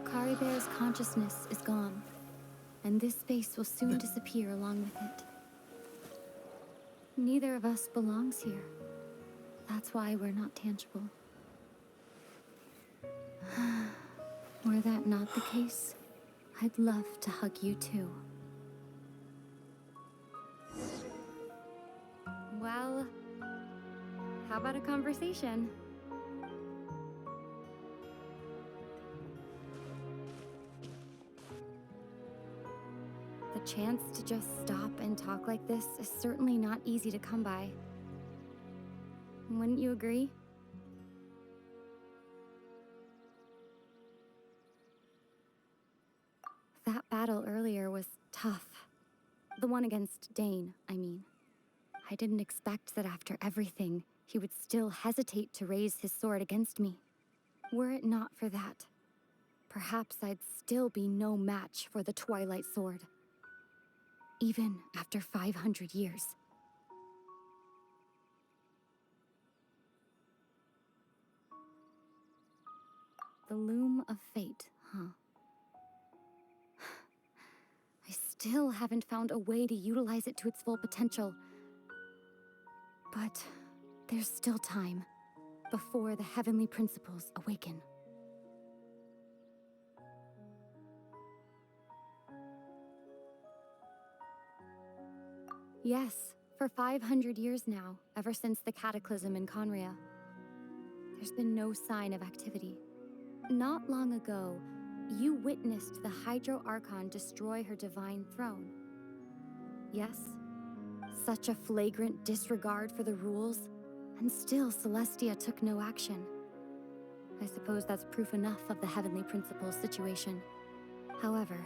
Kari Bear's consciousness is gone, and this space will soon disappear along with it. Neither of us belongs here. That's why we're not tangible. Were that not the case, I'd love to hug you too. Well, how about a conversation? The chance to just stop and talk like this is certainly not easy to come by. Wouldn't you agree? That battle earlier was tough. The one against Dane, I mean. I didn't expect that after everything, he would still hesitate to raise his sword against me. Were it not for that, perhaps I'd still be no match for the Twilight Sword. Even after 500 years. The loom of fate, huh? I still haven't found a way to utilize it to its full potential. But there's still time before the heavenly principles awaken. Yes, for 500 years now, ever since the cataclysm in Conria. There's been no sign of activity. Not long ago, you witnessed the Hydro Archon destroy her divine throne. Yes, such a flagrant disregard for the rules, and still Celestia took no action. I suppose that's proof enough of the Heavenly Principles situation. However,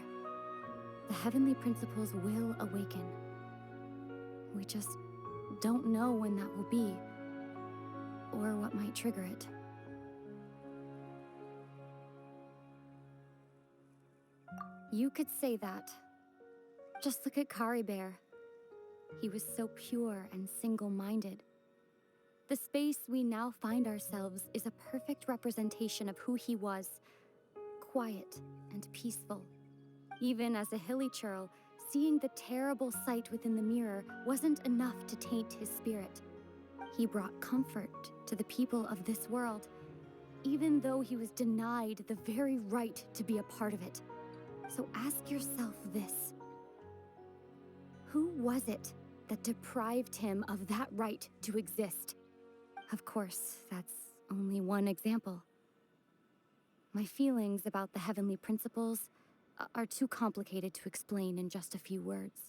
the Heavenly Principles will awaken. We just don't know when that will be, or what might trigger it. You could say that. Just look at Kari Bear. He was so pure and single-minded. The space we now find ourselves is a perfect representation of who he was. Quiet and peaceful. Even as a hilly churl, seeing the terrible sight within the mirror wasn't enough to taint his spirit. He brought comfort to the people of this world, even though he was denied the very right to be a part of it. So ask yourself this. Who was it that deprived him of that right to exist? Of course, that's only one example. My feelings about the heavenly principles are too complicated to explain in just a few words.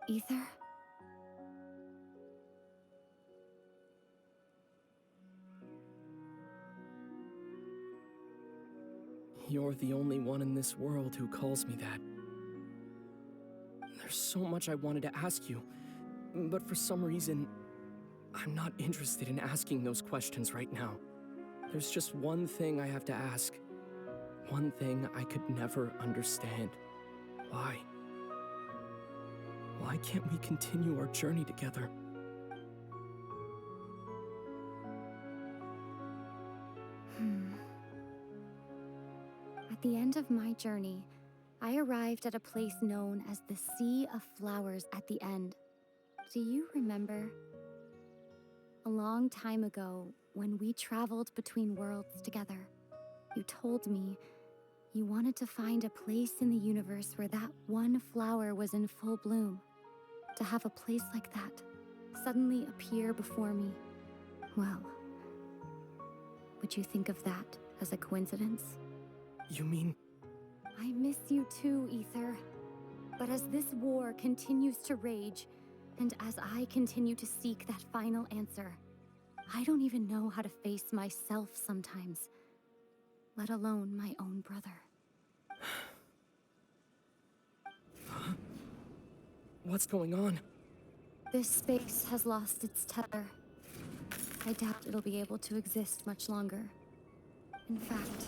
Ether? You're the only one in this world who calls me that. There's so much I wanted to ask you, but for some reason, I'm not interested in asking those questions right now. There's just one thing I have to ask. One thing I could never understand. Why? Why can't we continue our journey together? At the end of my journey, I arrived at a place known as the Sea of Flowers at the end. Do you remember? A long time ago, when we traveled between worlds together, you told me you wanted to find a place in the universe where that one flower was in full bloom. To have a place like that suddenly appear before me, well, would you think of that as a coincidence? You mean... I miss you too, Ether. But as this war continues to rage, and as I continue to seek that final answer, I don't even know how to face myself sometimes, let alone my own brother. What's going on? This space has lost its tether. I doubt it'll be able to exist much longer. In fact,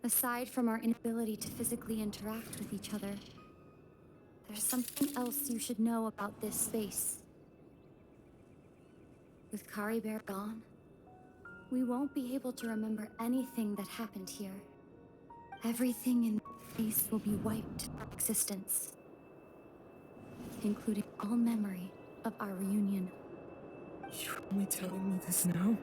aside from our inability to physically interact with each other, there's something else you should know about this space. With Kari Bear gone, we won't be able to remember anything that happened here. Everything in space will be wiped from existence, including all memory of our reunion. You're only telling me this now?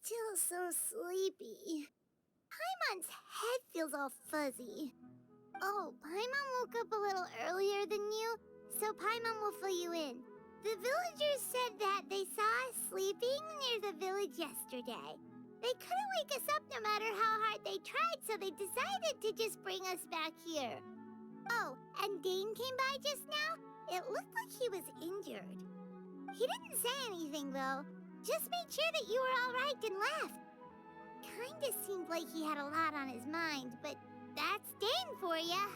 Still so sleepy. Paimon's head feels all fuzzy. Oh, Paimon woke up a little earlier than you, so Paimon will fill you in. The villagers said that they saw us sleeping near the village yesterday. They couldn't wake us up no matter how hard they tried, so they decided to just bring us back here. Oh, and Dane came by just now. It looked like he was injured. He didn't say anything, though. Just made sure that you were all right and left. Kinda seemed like he had a lot on his mind, but that's Dane for ya.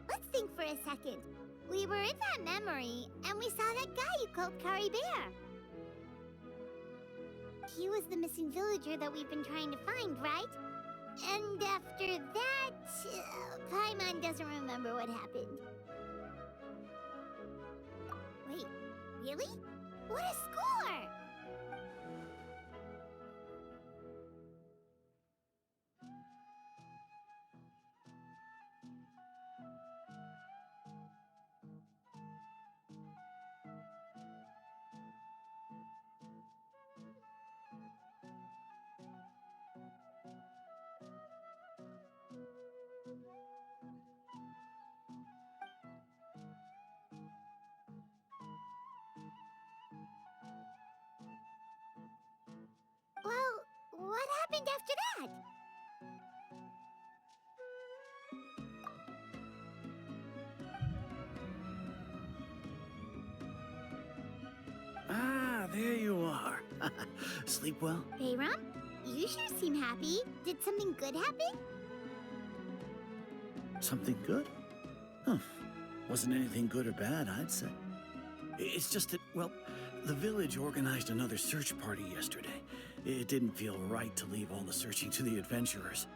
Let's think for a second. We were in that memory, and we saw that guy you called Kari Bear. He was the missing villager that we've been trying to find, right? And after that, Paimon doesn't remember what happened. Wait, really? What a score! happened after that? Ah, there you are. Sleep well? Bayram, you sure seem happy. Did something good happen? Something good? Huh. Wasn't anything good or bad, I'd say. It's just that, well, the village organized another search party yesterday. It didn't feel right to leave all the searching to the adventurers.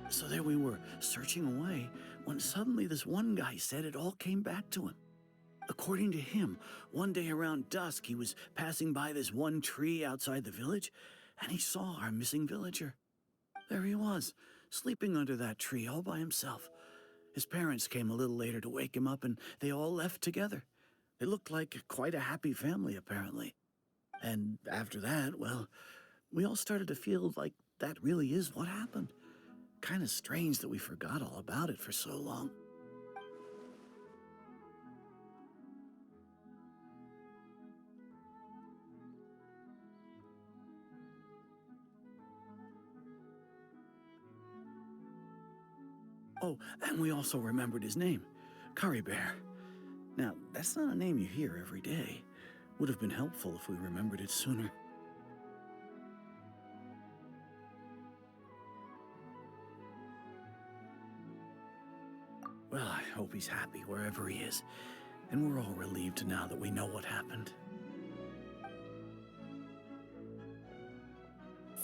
So there we were, searching away, when suddenly this one guy said it all came back to him. According to him, one day around dusk, he was passing by this one tree outside the village, and he saw our missing villager. There he was, sleeping under that tree all by himself. His parents came a little later to wake him up, and they all left together. They looked like quite a happy family, apparently. And after that, well, we all started to feel like that really is what happened. Kind of strange that we forgot all about it for so long. Oh, and we also remembered his name, Curry Bear. Now, that's not a name you hear every day. Would have been helpful if we remembered it sooner. Well, I hope he's happy wherever he is. And we're all relieved now that we know what happened.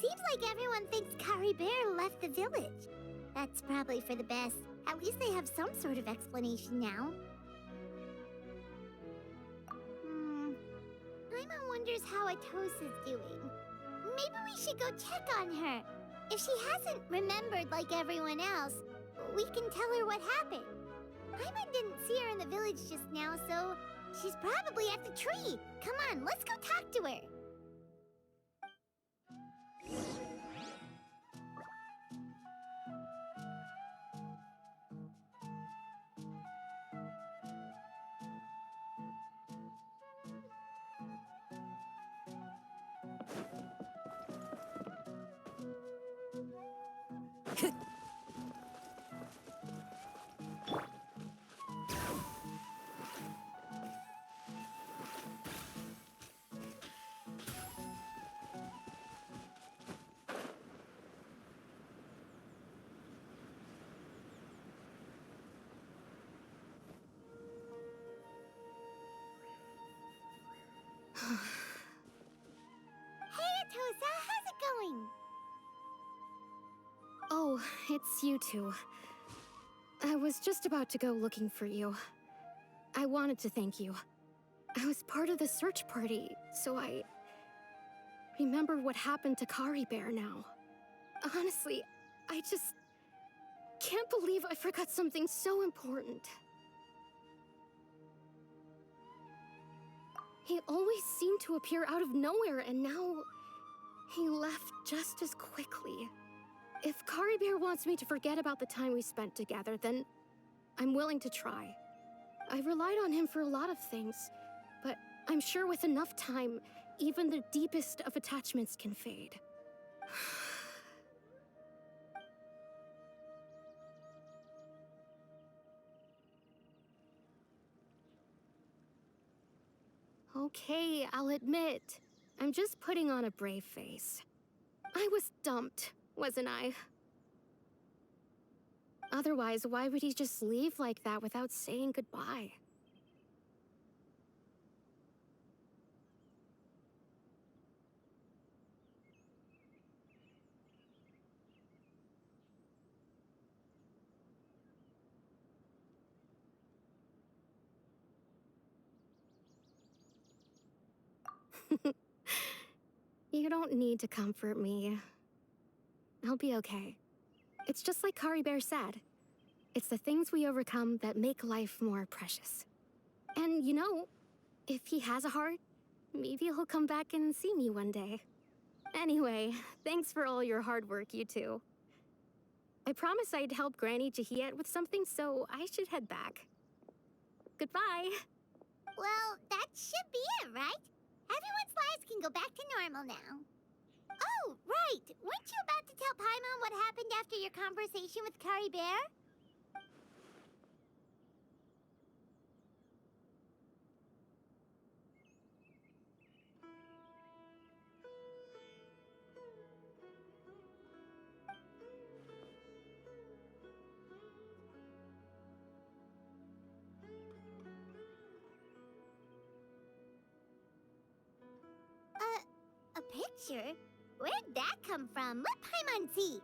Seems like everyone thinks Curry Bear left the village. That's probably for the best. At least they have some sort of explanation now. Paimon wonders how Atosa's doing. Maybe we should go check on her. If she hasn't remembered like everyone else, we can tell her what happened. Paimon didn't see her in the village just now, so she's probably at the tree. Come on, let's go talk to her. Hey, Atosa, how's it going? Oh, it's you two. I was just about to go looking for you. I wanted to thank you. I was part of the search party, so I remember what happened to Kari Bear now. Honestly, I just can't believe I forgot something so important. He always seemed to appear out of nowhere, and now he left just as quickly. If Kari Bear wants me to forget about the time we spent together, then I'm willing to try. I relied on him for a lot of things, but I'm sure with enough time, even the deepest of attachments can fade. Okay, I'll admit, I'm just putting on a brave face. I was dumped, wasn't I? Otherwise, why would he just leave like that without saying goodbye? You don't need to comfort me. I'll be okay. It's just like Kari Bear said. It's the things we overcome that make life more precious. And you know, if he has a heart, maybe he'll come back and see me one day. Anyway, thanks for all your hard work, you two. I promised I'd help Granny Jahiet with something, so I should head back. Goodbye. Well, that should be it, right? Everyone's lives can go back to normal now. Oh, right! Weren't you about to tell Paimon what happened after your conversation with Kari Bear? A picture? Where'd that come from? Let Paimon see.